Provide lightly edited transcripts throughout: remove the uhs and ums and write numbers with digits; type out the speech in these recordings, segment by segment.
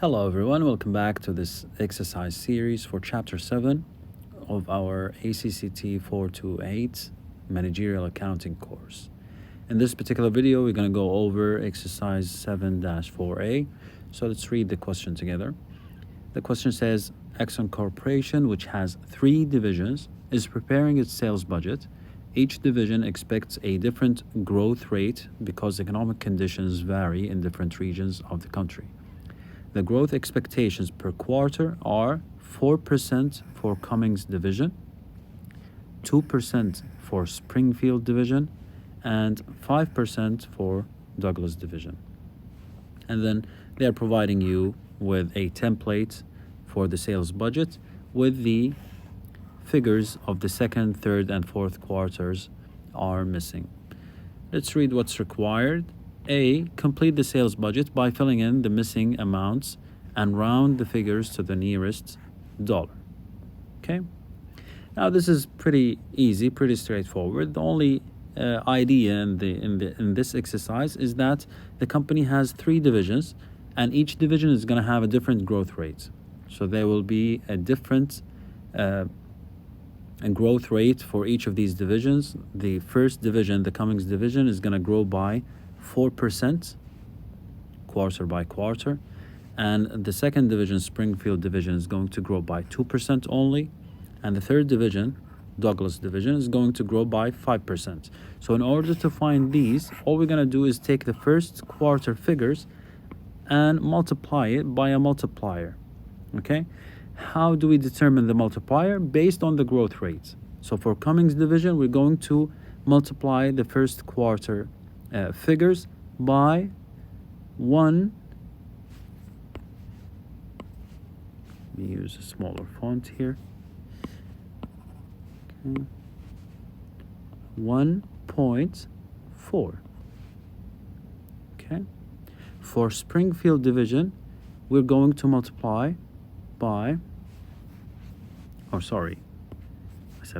Hello everyone, welcome back to this exercise series for chapter 7 of our ACCT 428 Managerial Accounting course. In this particular video, we're going to go over exercise 7-4A. So let's read the question together. The question says, Exxon Corporation, which has 3 divisions, is preparing its sales budget. Each division expects a different growth rate because economic conditions vary in different regions of the country. The growth expectations per quarter are 4% for Cummings division, 2% for Springfield division, and 5% for Douglas division. And then they're providing you with a template for the sales budget with the figures of the second, third, and fourth quarters are missing. Let's read what's required. A, complete the sales budget by filling in the missing amounts and round the figures to the nearest dollar. Okay? Now this is pretty easy, pretty straightforward. The only idea in this exercise is that the company has 3 divisions, and each division is going to have a different growth rate. So there will be a different growth rate for each of these divisions. The first division, the Cummings division, is going to grow by 4% quarter by quarter, and the second division, Springfield division, is going to grow by 2% only, and the third division, Douglas division, is going to grow by 5%. So in order to find these, all we're going to do is take the first quarter figures and multiply it by a multiplier. Okay, how do we determine the multiplier? Based on the growth rate. So for Cummings division, we're going to multiply the first quarter figures by 1. Let me use a smaller font here. Okay. 1.4. Okay. For Springfield division, we're going to multiply by, I said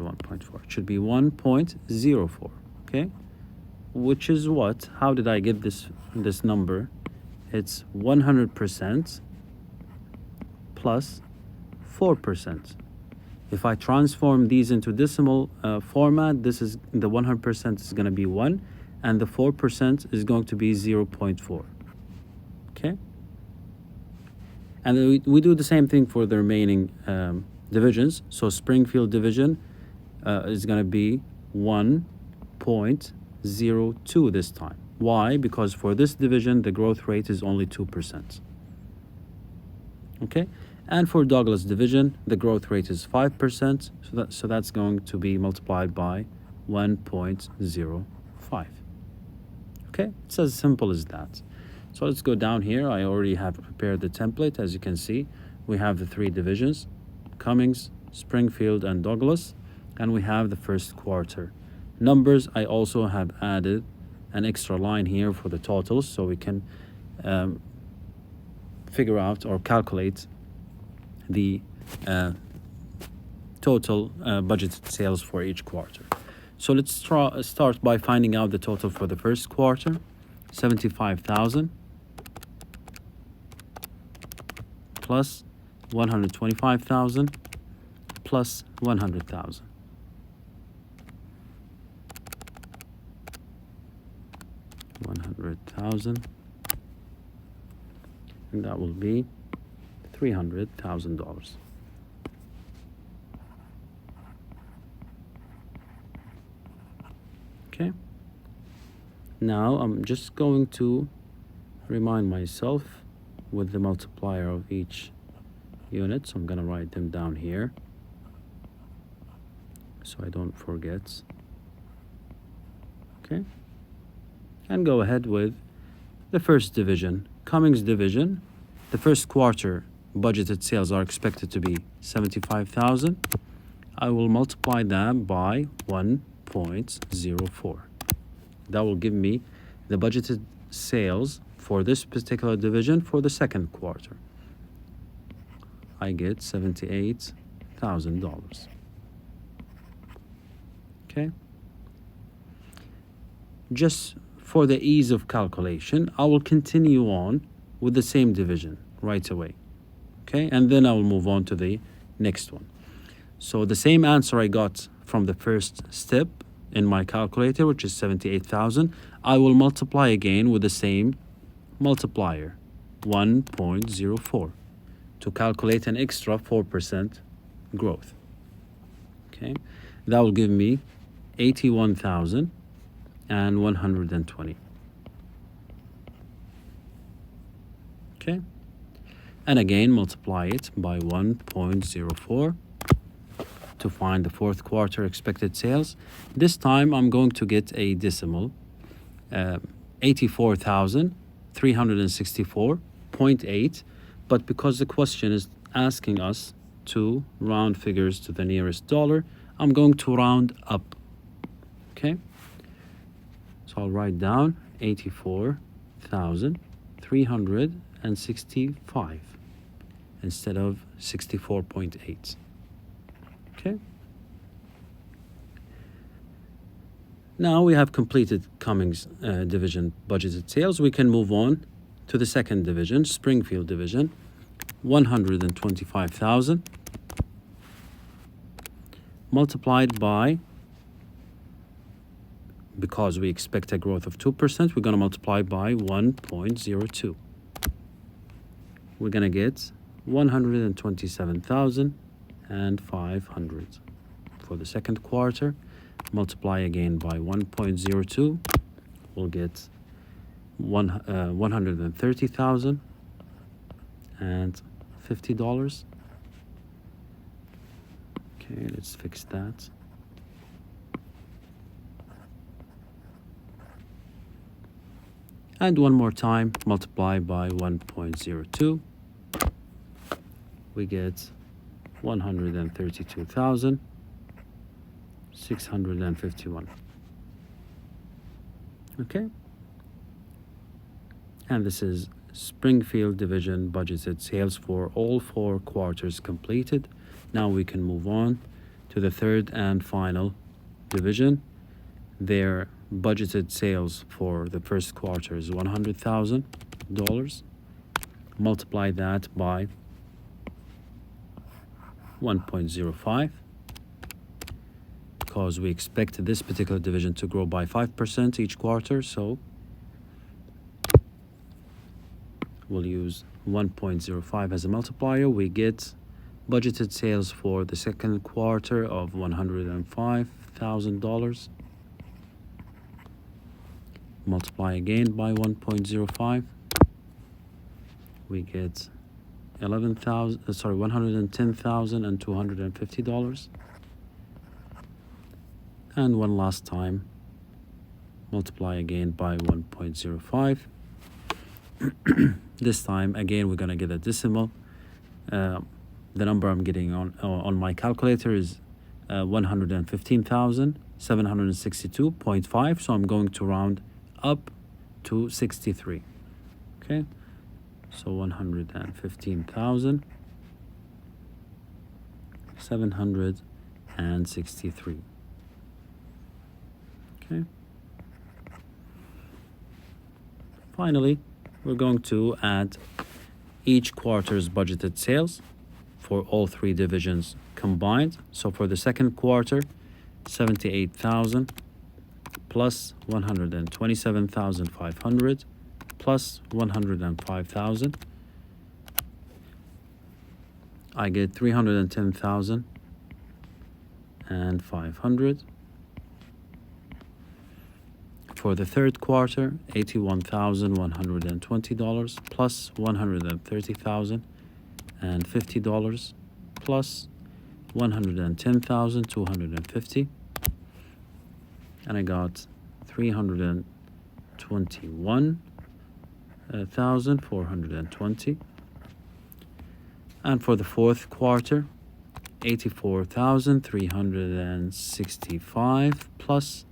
1.4. It should be 1.04. Okay. Which is what? How did I get this number? It's 100% plus 4%. If I transform these into decimal format, this is the 100% is going to be 1, and the 4% is going to be 0.4. Okay. And then we do the same thing for the remaining divisions. So Springfield division is going to be 1.02 this time. Why? Because for this division, the growth rate is only 2%. Okay? And for Douglas division, the growth rate is 5%. So that's going to be multiplied by 1.05. Okay? It's as simple as that. So let's go down here. I already have prepared the template. As you can see, we have the 3 divisions, Cummings, Springfield, and Douglas. And we have the first quarter numbers. I also have added an extra line here for the totals, so we can figure out or calculate the total budgeted sales for each quarter. So let's start by finding out the total for the first quarter. 75,000 plus 125,000 plus 100,000. 100,000, and that will be $300,000. Okay. Now I'm just going to remind myself with the multiplier of each unit. So I'm going to write them down here so I don't forget. Okay. And go ahead with the first division, Cummings division. The first quarter budgeted sales are expected to be 75,000. I will multiply that by 1.04. That will give me the budgeted sales for this particular division for the second quarter. I get $78,000. Okay. Just for the ease of calculation, I will continue on with the same division. right away. Okay, and then I will move on to the next one. So the same answer I got from the first step in my calculator, which is 78,000, I will multiply again with the same multiplier, 1.04, to calculate an extra 4% growth. Okay, that will give me 81,120. Okay, and again multiply it by 1.04 to find the fourth quarter expected sales. This time I'm going to get a decimal, 84,364.8, but because the question is asking us to round figures to the nearest dollar, I'm going to round up. Okay, so I'll write down 84,365 instead of 64.8. Okay. Now we have completed Cummings division budgeted sales. We can move on to the second division, Springfield division, 125,000 multiplied by, because we expect a growth of 2%, we're going to multiply by 1.02. We're going to get 127,500 for the second quarter. Multiply again by 1.02. We'll get 130,050 $50. Okay, let's fix that. And one more time, multiply by 1.02. We get 132,651. Okay. And this is Springfield division budgeted sales for all 4 quarters completed. Now we can move on to the third and final division. Their budgeted sales for the first quarter is $100,000. Multiply that by 1.05, because we expect this particular division to grow by 5% each quarter, so we'll use 1.05 as a multiplier. We get budgeted sales for the second quarter of $105,000. Multiply again by 1.05. We get $110,250. And one last time, multiply again by 1.05. This time again we're gonna get a decimal. The number I'm getting on my calculator is 115,762.5. So I'm going to round up to 63. Okay, so 115,763. Okay. Finally, we're going to add each quarter's budgeted sales for all 3 divisions combined. So for the second quarter, 78,000 plus 127,500 plus 105,000. I get 310,500. For the third quarter, $81,120 plus $130,050 plus 110,250, and I got 321,420. And for the fourth quarter, 84,365 plus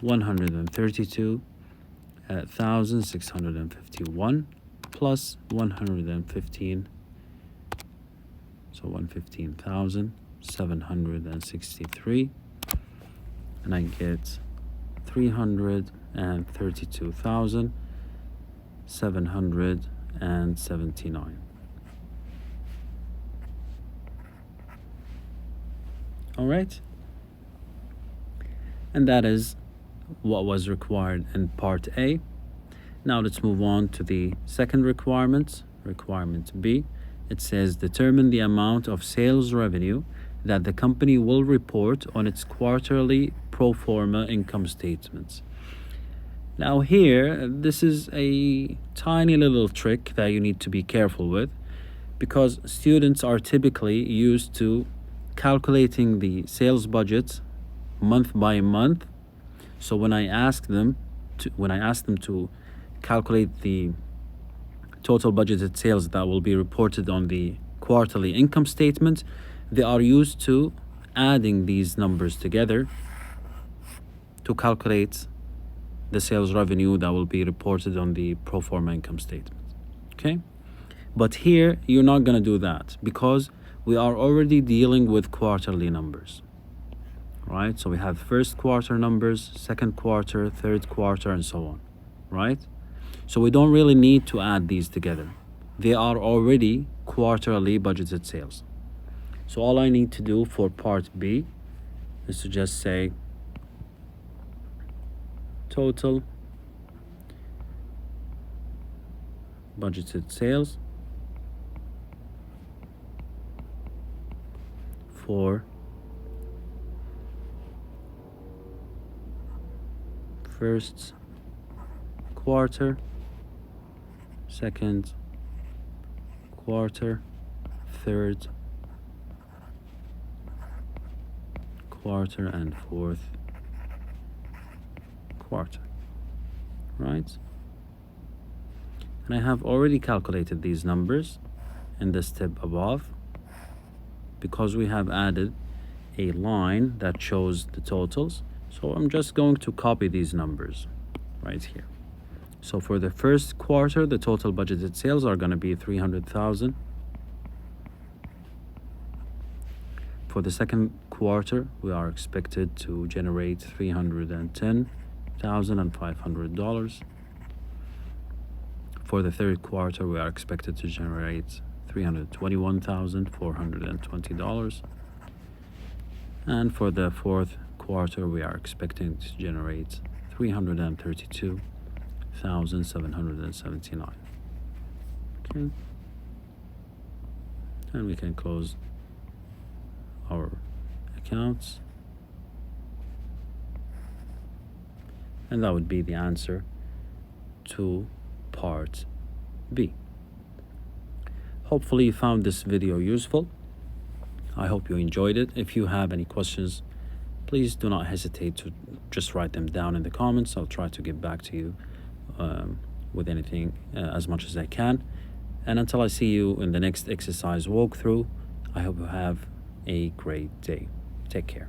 132,651 plus 115, so 115,763, and I get 332,779. All right. And that is what was required in part A. Now let's move on to the second requirement, requirement B. It says determine the amount of sales revenue that the company will report on its quarterly pro forma income statements. Now here, this is a tiny little trick that you need to be careful with, because students are typically used to calculating the sales budgets month by month. So when I ask them to calculate the total budgeted sales that will be reported on the quarterly income statement, they are used to adding these numbers together to calculate the sales revenue that will be reported on the pro forma income statement. Okay? But here, you're not going to do that because we are already dealing with quarterly numbers. Right? So we have first quarter numbers, second quarter, third quarter, and so on. Right? So we don't really need to add these together. They are already quarterly budgeted sales. So all I need to do for part B is to just say total budgeted sales for first quarter, second quarter, third quarter, and fourth quarter. Right? And I have already calculated these numbers in the step above because we have added a line that shows the totals. So I'm just going to copy these numbers right here. So for the first quarter, the total budgeted sales are going to be $300,000. For the second quarter, we are expected to generate $310,500. For the third quarter, we are expected to generate $321,420. And for the fourth quarter, we are expecting to generate $332,779. Okay. And we can close our accounts. And that would be the answer to part B. Hopefully you found this video useful. I hope you enjoyed it. If you have any questions, please do not hesitate to just write them down in the comments. I'll try to get back to you with anything as much as I can. And until I see you in the next exercise walkthrough, I hope you have a great day. Take care.